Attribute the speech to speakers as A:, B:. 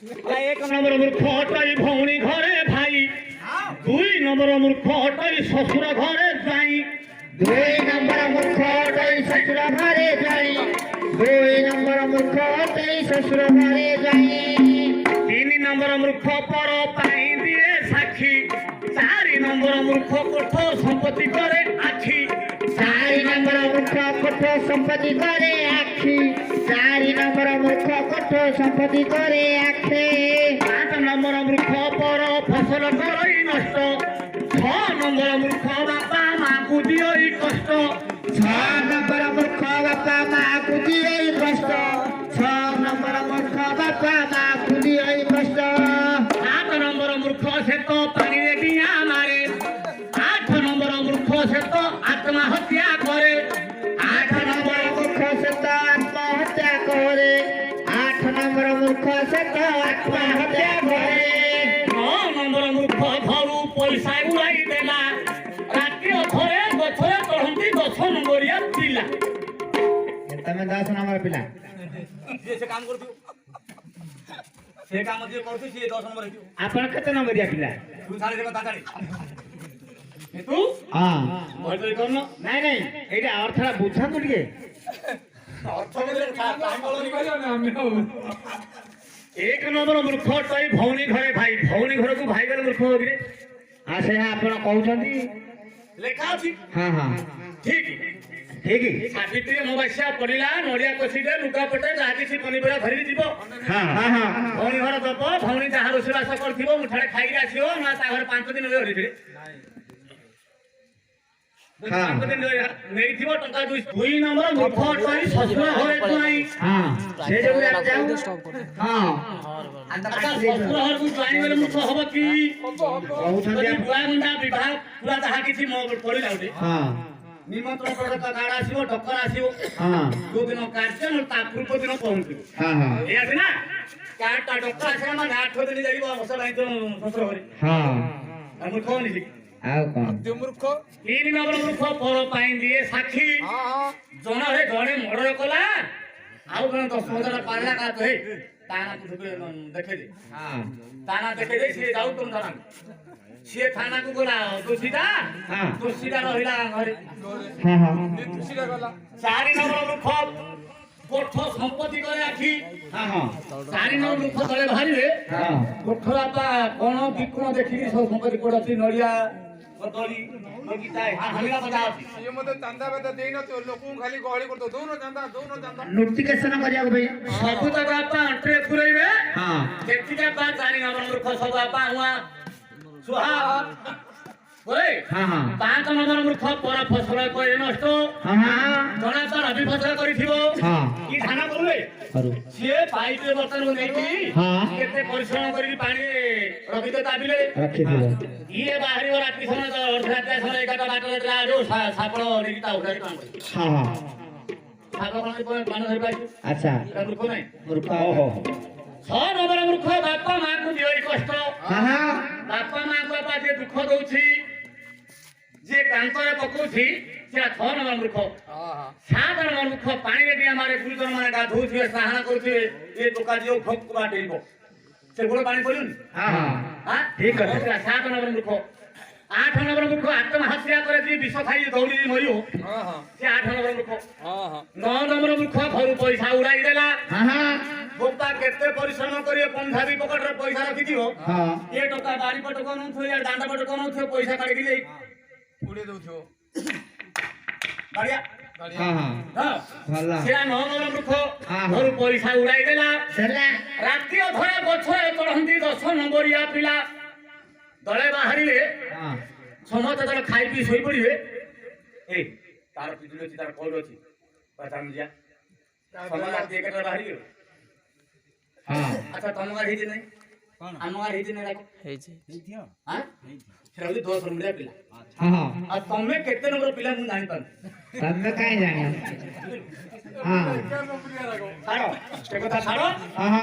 A: एक नंबर मूर्ख हटाई भौणी घरे भाई 2 नंबर मूर्ख हटाई ससुर घरे जाई
B: 2 नंबर मूर्ख हटाई ससुर घरे जाई 2 नंबर मूर्ख हटाई ससुर घरे जाई
A: 3 नंबर मूर्ख पर पाई दिए साखी 4 नंबर मूर्ख कोठ संपत्ति करे आखी
B: 4 नंबर मूर्ख कोठ संपत्ति करे आखी 4 नंबर मूर्ख कोठ संपत्ति करे आखी
A: 5 नंबर मूर्ख पर फसल करई नष्ट 6 नंबर मूर्ख बापा माँ को दियो कष्ट
B: 6 नंबर मूर्ख बापा माँ को दियो कष्ट 6 नंबर मूर्ख बापा माँ को दियो कष्ट
A: 7 नंबर मूर्ख से तो पानी रे दिया मारे 8 नंबर मूर्ख से तो आत्महत्या करे
B: 8 नंबर मूर्ख से तो आत्महत्या करे 8 नंबर मूर्ख से तो आत्महत्या करे
A: 9 नंबर मूर्ख घरू पैसा उड़ाई देला राति अथरे गछरे चढ़ंती 10 नंबरिया पिला
B: तमे 10 नंबर पिला
C: से काम करथु से काम जे करथु से 10 नंबर हेतु
B: आपण केते नंबरिया पिला
C: तू सारे जगह ताताड़ी
A: तू
B: हां
A: भय करनो
B: नहीं नहीं एटा अर्थरा बुझा तो टिके
C: अर्थ में टाइम बोलनी करियो ना हम
A: 1 नंबर मूर्ख टई भौणी घरे भाई भौणी घर को भाई गले मूर्ख होगिरे
B: आ से आपण कहउछंती
A: लेखा अछि
B: हां हां
A: ठीक
B: ठीक
A: सावित्री अमावास्या पड़िला नड़िया कषिटे लुगा पटे जहाँ किसी पनीपरिया धरिकी जीव
B: हां हां हां
A: भौणी घर दब भौणी जहाँ रोषेईबास कर मुठाड़े खाई आसो ना ता घर 5 दिन रही 5 दिन नहीं थी टका 2 नंबर मूर्ख टई ससुर घरे जाई
B: हां से जो जाऊ हां
A: ससुर घर को जाई बेले मूर्ख हब कि
B: कहउछंती
A: बुआ मुंडा विवाह पूरा जहाँ किसी पड़िला उठे
B: हां
A: निमंत्रण पर कार्ड आसीबो टक्कर आसीबो
B: हां
A: दो दिन कार्य न ता पूर्व दिन पहुंचिबो
B: हां हां
A: ए आसी ना कार्ड ता टक्कर आसी माने 8 दिन जाइबो अवसर आई तो ससुर घरे
B: हां
A: हम कोन नी
B: आउ कोन
C: ते मूर्ख
A: 3 नंबर मूर्ख पर पाई दिए साक्षी
C: हां हां
A: जणा हे जणे मर्डर कला आउ जणे 10,000 पारला का तो हे ताना तू देखे दे
B: हां
A: ताना देखे दे से जाऊ तुम थाना से थाना को गला दोषीदा
B: हां
A: दोषीदा रहिला घरे
B: हां हां
C: तुसीरा गला
A: 4 नंबर मूर्ख कोठ संपत्ति करे आखी
B: हां हां
A: 4 नंबर मूर्ख तळे बाहरिबे
B: हां
A: कोठरा बा कोन बिकुण देखि सब संपत्ति पड़ती नड़िया कदली बगीचा हमिला बजा
C: ये मते चांदा बेदा देई न तो लोकु खाली गहली करतो दोनो चांदा
B: नोटिफिकेशन करिया भाई
A: सब तक आपा अंट्रे पुरैबे
B: हां
A: देखिका बा 4 नंबर मूर्ख सब आपा हुआ सुहा ओए
B: हां हां
A: 5 नंबर मूर्ख पर फसल करे नष्ट
B: हां हां
A: जणा तो रबी फसल करिथिबो
B: हां
A: की धान करले
B: करू
A: से पाइप बर्तन को नेकी
B: हां
A: केते परिश्रम करी पानी रबी तो दाबिले
B: रखी दिबो
A: ये बाहरी और रात्रि समय तो अर्धरात्रि समय 11टा बाटो ला जो सापड़ निकिता उठाई काम करे
B: हां हां
A: सापड़ कोन पानी धरि पाइ
B: अच्छा
A: एटा मूर्ख नै
B: मूर्ख ओहो
A: 6 नंबर मूर्ख बापा मां को दियो कष्ट
B: हां हां
A: बापा मां को बापा जे दुख दउछि जे कांतरे पकोछि से 6 नंबर मूर्ख
C: हां हां
A: 7 नंबर मूर्ख पानी रे दिया मारे गुरुजन माने गाधौछि स्नान करछि ए टोका दियो भक्त बाटेइबो से गोड़ पानी पड़ियो
B: हां हां
A: हां
B: ठीक है
A: 7 नंबर मूर्ख 8 नंबर मूर्ख आत्महत्या करे जी विष खाई दौड़ी मरियो
C: हां हां
A: से 8 नंबर मूर्ख
C: हां हां
A: 9 नंबर मूर्ख घर पैसा उड़ाई देला
B: हां हां
A: बोपा केते परिश्रम करियो पंधाबी पकड़ रे पैसा रखि दियो
B: हां
A: ये टका बारी पट कोन थो या दांडा पट कोन थो पैसा काढी के जाई
C: उड़े दउथो
A: बढ़िया
B: हां हां
A: हां
B: भला
A: से 9 नंबर मूर्ख
B: हाँ।
A: घर पैसा उड़ाई देला
B: चला
A: राति अधरे गछरे चढ़ंती 10 नंबरिया पिला दळे बाहरिले
B: हां
A: समस्त जण खाई पी सोई पड़िबे ए तार पिजुल अछि तार कोड अछि पहचान दिया समाज आज एकेटा बाहरी
B: हां
A: अच्छा तम गार हेछि नै कोन हम गार हेछि नै राखो
C: हेछि
A: हेछि हां सेरा 10 नंबर पिला
B: हां हां
A: आ तमे केते नंबर पिला मु जानि पान
B: तमे काई जानियो हां
A: छाड़ो से कथा छाड़ो
B: हां